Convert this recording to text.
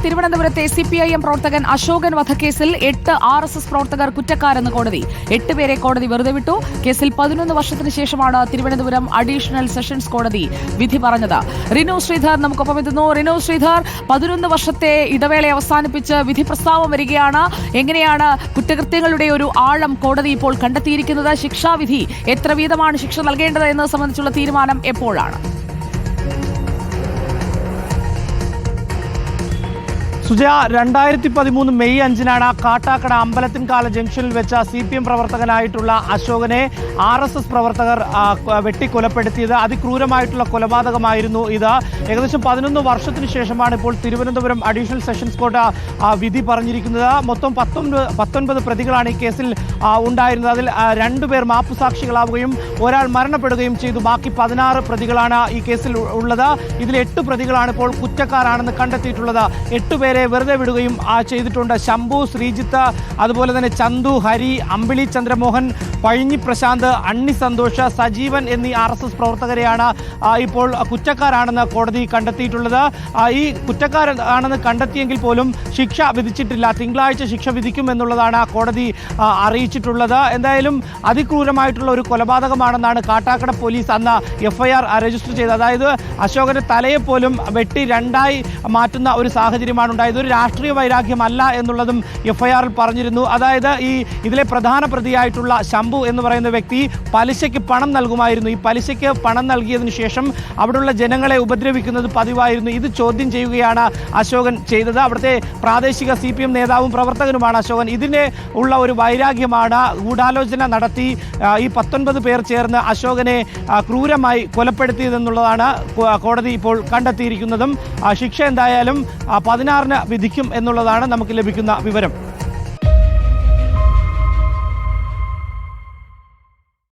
തിരുവനന്തപുരത്തെ CPIM പ്രവർത്തകൻ അശോകൻ വധക്കേസിൽ 8 RSS പ്രവർത്തകർ കുറ്റക്കാരെന്ന് കോടതി. 8 പേരെ കോടതി വെറുതെ വിട്ടു. കേസിൽ 11 വർഷത്തിന് ശേഷമാണ് തിരുവനന്തപുരം അഡീഷണൽ സെഷൻസ് കോടതി വിധി പറഞ്ഞത്. റിനു ശ്രീധർ നമുക്കൊപ്പം എത്തുന്നു. റിനു ശ്രീധർ, 11 വർഷത്തെ ഇടവേള അവസാനിപ്പിച്ച് വിധി പ്രസ്താവം വരികയാണ്. എങ്ങനെയാണ് കുറ്റകൃത്യങ്ങളുടെ ഒരു ആഴം കോടതി ഇപ്പോൾ കണ്ടെത്തിയിരിക്കുന്നത്? ശിക്ഷാവിധി എത്ര വീതമാണ് ശിക്ഷ നൽകേണ്ടത് എന്നത് സംബന്ധിച്ചുള്ള തീരുമാനം എപ്പോഴാണ്? സുജയ, 2013 മെയ് 5-നാണ് കാട്ടാക്കട അമ്പലത്തിൻകാല ജംഗ്ഷനിൽ വെച്ച CPM പ്രവർത്തകനായിട്ടുള്ള അശോകനെ RSS പ്രവർത്തകർ വെട്ടിക്കൊലപ്പെടുത്തിയത്. അതിക്രൂരമായിട്ടുള്ള കൊലപാതകമായിരുന്നു ഇത്. ഏകദേശം 11 വർഷത്തിന് ശേഷമാണ് ഇപ്പോൾ തിരുവനന്തപുരം അഡീഷണൽ സെഷൻസ് കോടതി വിധി പറഞ്ഞിരിക്കുന്നത്. മൊത്തം 19 പ്രതികളാണ് ഈ കേസിൽ ഉണ്ടായിരുന്നത്. അതിൽ 2 പേർ മാപ്പുസാക്ഷികളാവുകയും ഒരാൾ മരണപ്പെടുകയും ചെയ്തു. ബാക്കി 16 പ്രതികളാണ് ഈ കേസിൽ ഉള്ളത്. ഇതിൽ 8 പ്രതികളാണ് ഇപ്പോൾ കുറ്റക്കാരാണെന്ന് കണ്ടെത്തിയിട്ടുള്ളത്. 8 പേരെ വെറുതെ വിടുകയും ചെയ്തിട്ടുണ്ട്. ശംഭു, ശ്രീജിത്ത്, അതുപോലെ തന്നെ ചന്തു, ഹരി, അമ്പിളി ചന്ദ്രമോഹൻ, പഴിഞ്ഞി പ്രശാന്ത്, അണ്ണി സന്തോഷ്, സജീവൻ എന്നീ RSS പ്രവർത്തകരെയാണ് ഇപ്പോൾ കുറ്റക്കാരാണെന്ന് കോടതി കണ്ടെത്തിയിട്ടുള്ളത്. ഈ കുറ്റക്കാരാണെന്ന് കണ്ടെത്തിയെങ്കിൽ പോലും ശിക്ഷ വിധിച്ചിട്ടില്ല. തിങ്കളാഴ്ച ശിക്ഷ വിധിക്കുമെന്നുള്ളതാണ് കോടതി അറിയിച്ചിട്ടുള്ളത്. എന്തായാലും അതിക്രൂരമായിട്ടുള്ള ഒരു കൊലപാതകമാണെന്നാണ് കാട്ടാക്കട പോലീസ് അന്ന് FIR രജിസ്റ്റർ ചെയ്തത്. അതായത് അശോകന്റെ തലയെ പോലും വെട്ടി 2ആയി മാറ്റുന്ന ഒരു സാഹചര്യമാണ് ഉണ്ടായത്. ഒരു രാഷ്ട്രീയ വൈരാഗ്യമല്ല എന്നുള്ളതും FIR-ൽ പറഞ്ഞിരുന്നു. അതായത് ഇതിലെ പ്രധാന പ്രതിയായിട്ടുള്ള ശംഭു എന്ന് പറയുന്ന വ്യക്തി പലിശയ്ക്ക് പണം നൽകുമായിരുന്നു. ഈ പലിശയ്ക്ക് പണം നൽകിയതിനു ശേഷം അവിടെയുള്ള ജനങ്ങളെ ഉപദ്രവിക്കുന്നത് പതിവായിരുന്നു. ഇത് ചോദ്യം ചെയ്യുകയാണ് അശോകൻ ചെയ്തത്. അവിടുത്തെ പ്രാദേശിക CPM നേതാവും പ്രവർത്തകനുമാണ് അശോകൻ. ഇതിന് ഉള്ള ഒരു വൈരാഗ്യമാണ് ഗൂഢാലോചന നടത്തി ഈ 19 പേർ ചേർന്ന് അശോകനെ ക്രൂരമായി കൊലപ്പെടുത്തിയതെന്നുള്ളതാണ് കോടതി ഇപ്പോൾ കണ്ടെത്തിയിരിക്കുന്നതും. ശിക്ഷ എന്തായാലും 16-ന് വിധിക്കും എന്നുള്ളതാണ് നമുക്ക് ലഭിക്കുന്ന വിവരം.